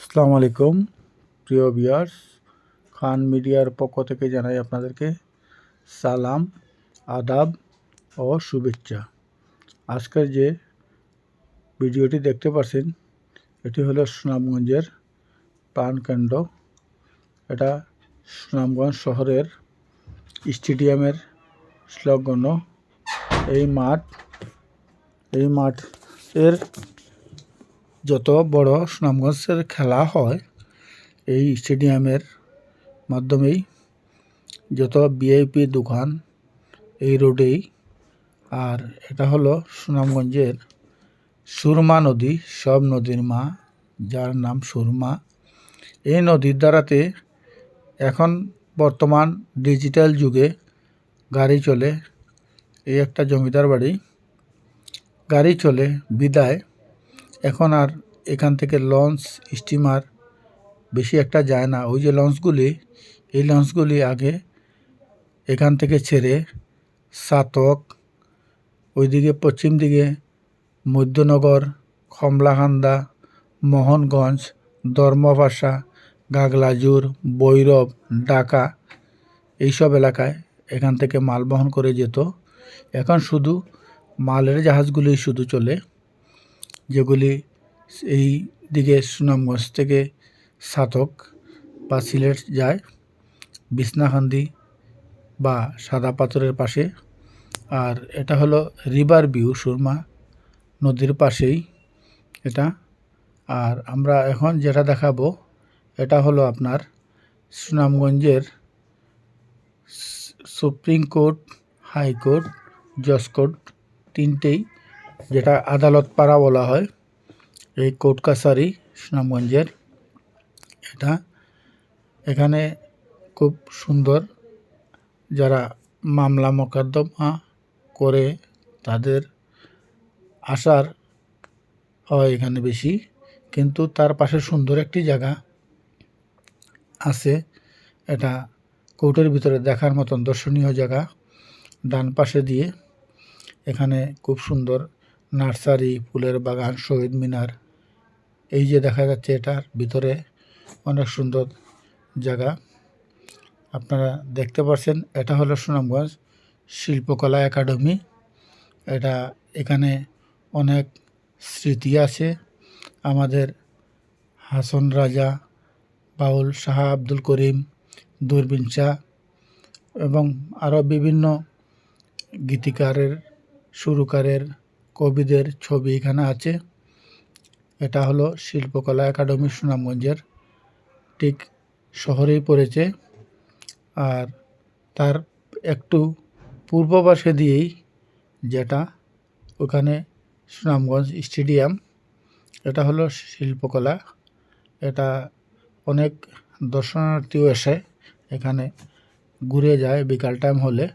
আসসালামু আলাইকুম প্রিয় ভিউয়ার্স, খান মিডিয়ার পক্ষ থেকে জানাই আপনাদেরকে সালাম, আদাব ও শুভেচ্ছা। আজকের যে ভিডিওটি দেখতে পাচ্ছেন এটি হলো সুনামগঞ্জের প্রাণকেন্দ্র। এটা সুনামগঞ্জ শহরের স্টেডিয়ামের সংলগ্ন এই মাঠের যত বড় সুনামগঞ্জের খেলা হয় এই স্টেডিয়ামের মাধ্যমেই। যত ভিআইপি দোকান এই রোডেই। আর এটা হলো সুনামগঞ্জের সুরমা নদী, সব নদীর মা, যার নাম সুরমা। এই নদীর দ্বারাতে এখন বর্তমান ডিজিটাল যুগে গাড়ি চলে। এই একটা জমিদার বাড়ি, গাড়ি চলে বিদায় এখন আর এখান থেকে লঞ্চ স্টিমার বেশি একটা যায় না। ওই যে লঞ্চগুলি, এই লঞ্চগুলি আগে এখান থেকে ছেড়ে সাতক, ওইদিকে পশ্চিম দিকে মধ্যনগর, কমলাকান্দা, মোহনগঞ্জ, ধর্মপাশা, গাগলাজুর, বৈরব, ঢাকা এইসব এলাকায় এখান থেকে মাল বহন করে যেত। এখন শুধু মালের জাহাজগুলি শুধু চলে, যেগুলি এই দিকে সুনামগঞ্জ থেকে সাতক বা সিলেট যায়, বিছনাকান্দি বা সাদা পাথরের পাশে। আর এটা হলো রিভার ভিউ, সুরমা নদীর পাশেই এটা। আর আমরা এখন যেটা দেখাবো এটা হলো আপনার সুনামগঞ্জের সুপ্রিম কোর্ট, হাইকোর্ট, জজ কোর্ট তিনটেই, যেটা আদালত পাড়া বলা হয়, এই কোর্ট কাছারি সুনামগঞ্জের এটা। এখানে খুব সুন্দর যারা মামলা মোকদ্দমা করে তাদের আসার হয় এখানে বেশি। কিন্তু তার পাশে সুন্দর একটি জায়গা আছে, এটা কোর্টের ভিতরে দেখার মতন দর্শনীয় জায়গা। ডান পাশে দিয়ে এখানে খুব সুন্দর নার্সারি, ফুলের বাগান, শহীদ মিনার এই যে দেখা যাচ্ছে, এটার ভিতরে অনেক সুন্দর জায়গা আপনারা দেখতে পাচ্ছেন। এটা হলো সুনামগঞ্জ শিল্পকলা একাডেমি। এটা এখানে অনেক স্মৃতি আছে আমাদের হাসন রাজা, বাউল শাহ আব্দুল করিম, দূরবীন শাহ এবং আরও বিভিন্ন গীতিকারের, সুরকারের, কবিদের ছবি এখানে আছে। এটা হলো শিল্পকলা একাডেমি সুনামগঞ্জের ঠিক শহরেই পড়েছে। আর তার একটু পূর্ব পাশে দিয়েই যেটা ওখানে সুনামগঞ্জ স্টেডিয়াম, এটা হলো শিল্পকলা। এটা অনেক দর্শনার্থীও এসে এখানে ঘুরে যায় বিকাল টাইম হলে।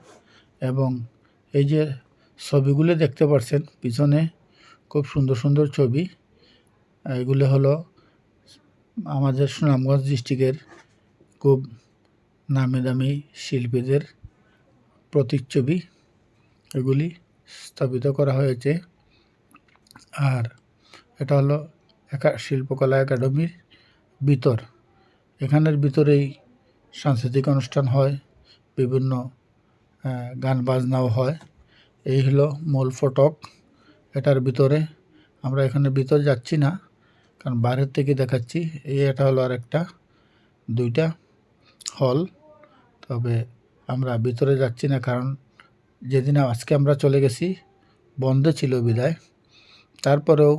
এবং এই যে ছবিগুলো দেখতে পাচ্ছেন পিছনে, খুব সুন্দর সুন্দর ছবি। এগুলো হলো আমাদের সুনামগঞ্জ ডিস্ট্রিক্টের খুব নামি দামি শিল্পীদের প্রতিচ্ছবি, এগুলি স্থাপিত করা হয়েছে। আর এটা হলো শিল্পকলা একাডেমির ভিতর। এখানের ভিতরেই সাংস্কৃতিক অনুষ্ঠান হয়, বিভিন্ন গান বাজনাও হয়। এই হলো মূল ফটক। এটার ভিতরে আমরা এখানে ভিতর যাচ্ছি না, কারণ বাইরের থেকে দেখাচ্ছি। এটা হলো আর একটা দুইটা হল, তবে আমরা ভিতরে যাচ্ছি না, কারণ যেদিন আজকে আমরা চলে গেছি বন্ধ ছিল বিদায়। তারপরেও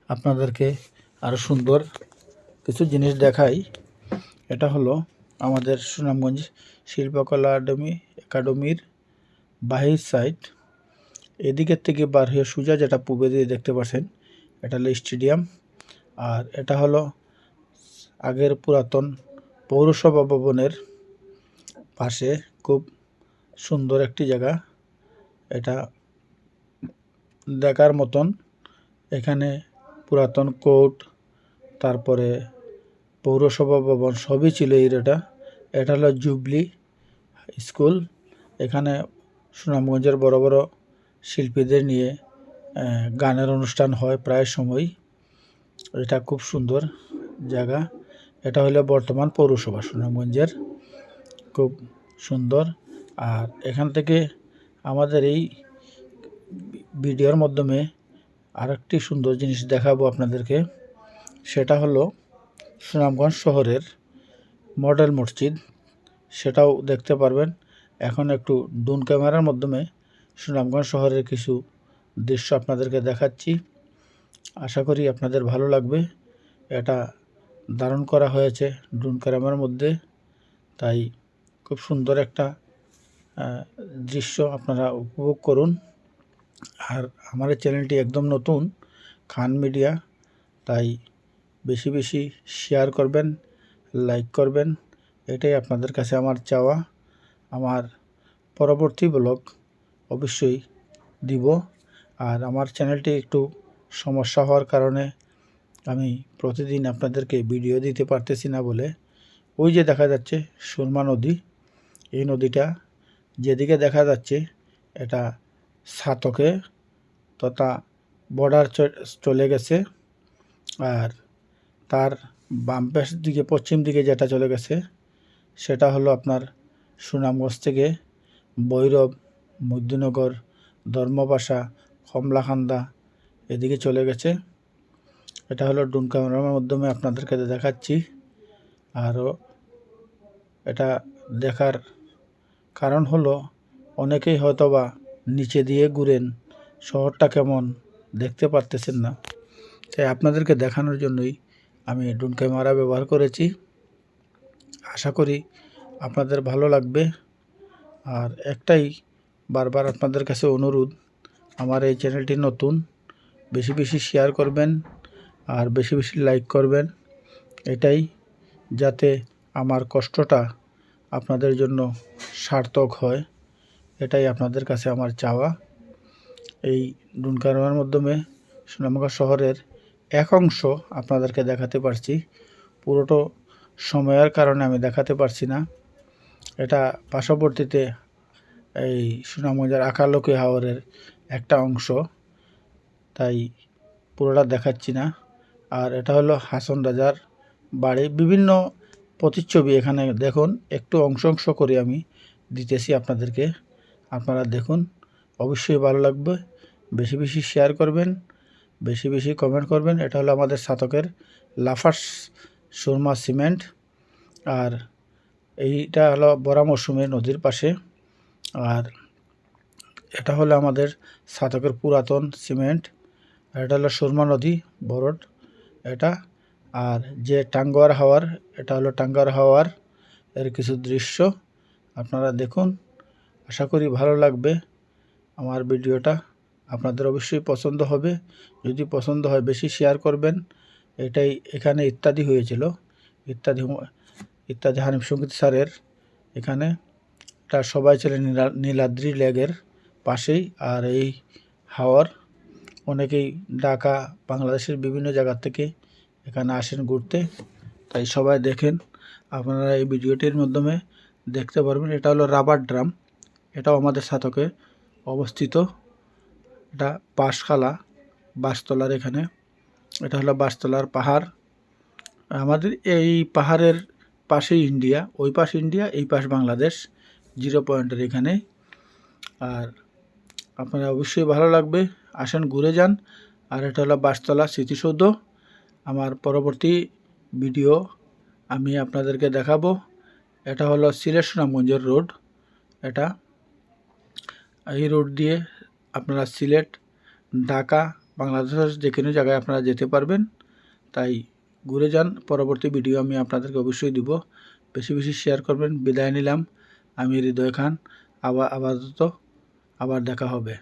আপনাদেরকে আরও সুন্দর কিছু জিনিস দেখাই। এটা হলো আমাদের সুনামগঞ্জ শিল্পকলা একাডেমির বাহির সাইড। এদিকের থেকে বার হয়ে সোজা যেটা পূর্বে দিয়ে দেখতে পাচ্ছেন, এটা হলো স্টেডিয়াম। আর এটা হলো আগের পুরাতন পৌরসভা ভবনের পাশে খুব সুন্দর একটি জায়গা, এটা দেখার মতন। এখানে পুরাতন কোর্ট, তারপরে পৌরসভা ভবন সবই ছিল এই এটা। এটা হলো জুবলি স্কুল। এখানে সুনামগঞ্জের বড় বড় শিল্পীদের নিয়ে গানের অনুষ্ঠান হয় প্রায় সময়ই। এটা খুব সুন্দর জায়গা। এটা হলো বর্তমান পৌরসভা সুনামগঞ্জের, খুব সুন্দর। আর এখান থেকে আমাদের এই ভিডিওর মাধ্যমে আরেকটি সুন্দর জিনিস দেখাবো আপনাদেরকে। সেটা হলো সুনামগঞ্জ শহরের মডেল মসজিদ, সেটাও দেখতে পারবেন। এখন একটু ড্রোন ক্যামেরার মাধ্যমে সুনামগঞ্জ শহরের কিছু দৃশ্য আপনাদেরকে দেখাচ্ছি। আশা করি আপনাদের ভালো লাগবে। এটা ধারণ করা হয়েছে ড্রোন ক্যামেরার মধ্যে, তাই খুব সুন্দর একটা দৃশ্য আপনারা উপভোগ করুন। আর আমার এই চ্যানেলটি একদম নতুন, খান মিডিয়া, তাই বেশি বেশি শেয়ার করবেন, লাইক করবেন, এটাই আপনাদের কাছে আমার চাওয়া। আমার পরবর্তী ব্লগ অবশ্যই দিব। আর আমার চ্যানেলটি একটু সমস্যা হওয়ার কারণে আমি প্রতিদিন আপনাদেরকে ভিডিও দিতে পারতেছি না বলে, ওই যে দেখা যাচ্ছে সুরমা নদী, এই নদীটা যেদিকে দেখা যাচ্ছে এটা সাতকে তথা বর্ডার চলে গেছে। আর তার বাম পাশ দিকে পশ্চিম দিকে যেটা চলে গেছে সেটা হলো আপনার সুনামগঞ্জ থেকে ভৈরব, মধ্যনগর, ধর্মপাশা, কমলাকান্দা এদিকে চলে গেছে। এটা হলো ড্রোন ক্যামেরার মাধ্যমে আপনাদেরকে দেখাচ্ছি। আরও এটা দেখার কারণ হলো অনেকেই হয়তোবা নিচে দিয়ে ঘুরেন, শহরটা কেমন দেখতে পারতেছেন না, তাই আপনাদেরকে দেখানোর জন্যই আমি ড্রোন ক্যামেরা ব্যবহার করেছি। আশা করি আপনাদের ভালো লাগবে। আর একটাই বারবার আপনাদের কাছে অনুরোধ, আমার এই চ্যানেলটি নতুন, বেশি বেশি শেয়ার করবেন আর বেশি বেশি লাইক করবেন, এটাই যাতে আমার কষ্টটা আপনাদের জন্য সার্থক হয়, এটাই আপনাদের কাছে আমার চাওয়া। এই ড্রোন ক্যামেরার মাধ্যমে সুনামগঞ্জ শহরের এক অংশ আপনাদেরকে দেখাতে পারছি, পুরোটা সময়ের কারণে আমি দেখাতে পারছি না। এটা পার্শ্ববর্তীতে এই সুনামগঞ্জের আকালকি হাওরের একটা অংশ, তাই পুরোটা দেখাচ্ছি না। আর এটা হলো হাসন রাজার বাড়ি, বিভিন্ন প্রতিচ্ছবি এখানে দেখুন, একটু অংশ অংশ করে আমি দিতেছি আপনাদেরকে, আপনারা দেখুন, অবশ্যই ভালো লাগবে। বেশি বেশি শেয়ার করবেন, বেশি বেশি কমেন্ট করবেন। এটা হলো আমাদের সাতকের লাফার্স সুরমা সিমেন্ট। আর এইটা হলো বড়া মৌসুমে নদীর পাশে। আর এটা হলো আমাদের সাতকের পুরাতন সিমেন্ট। এটা হলো সুরমা নদী বরড এটা। আর যে টাঙ্গুয়ার হাওয়ার, এটা হলো টাঙ্গুয়ার হাওয়ার এর কিছু দৃশ্য আপনারা দেখুন। আশা করি ভালো লাগবে আমার ভিডিওটা, আপনাদের অবশ্যই পছন্দ হবে। যদি পছন্দ হয় বেশি শেয়ার করবেন। এটাই এখানে ইত্যাদি হয়েছিল, ইত্যাদি ইত্যাদি হানিফ সঙ্গীত স্যারের এখানে, এটা সবাই ছিলেন নীলাদ্রি লেকের পাশেই। আর এই হাওয়ার অনেকেই ঢাকা, বাংলাদেশের বিভিন্ন জায়গা থেকে এখানে আসেন ঘুরতে, তাই সবাই দেখেন। আপনারা এই ভিডিওটির মাধ্যমে দেখতে পারবেন। এটা হলো রাবার ড্রাম, এটাও আমাদের সাতকে অবস্থিত। এটা বাঁশখালা, বাঁশতলার এখানে, এটা হলো বাঁশতলার পাহাড়। আমাদের এই পাহাড়ের পাশেই ইন্ডিয়া, ওই পাশ ইন্ডিয়া, এই পাশ বাংলাদেশ, 0 পয়েন্টের এখানে। আর আপনারা অবশ্যই ভালো লাগবে, আসেন ঘুরে যান। আর এটা হলো বাঁশতলা স্মৃতিসৌধ। আমার পরবর্তী ভিডিও আমি আপনাদেরকে দেখাবো। এটা হলো সিলেট সুনামগঞ্জের রোড। এটা এই রোড দিয়ে আপনারা সিলেট, ঢাকা, বাংলাদেশের যে কোনো জায়গায় আপনারা যেতে পারবেন, তাই ঘুরে যান। পরবর্তী ভিডিও আমি আপনাদেরকে অবশ্যই দিব, বেশি বেশি শেয়ার করবেন। বিদায় নিলাম, আমি হৃদয় খান। আবার দেখা হবে।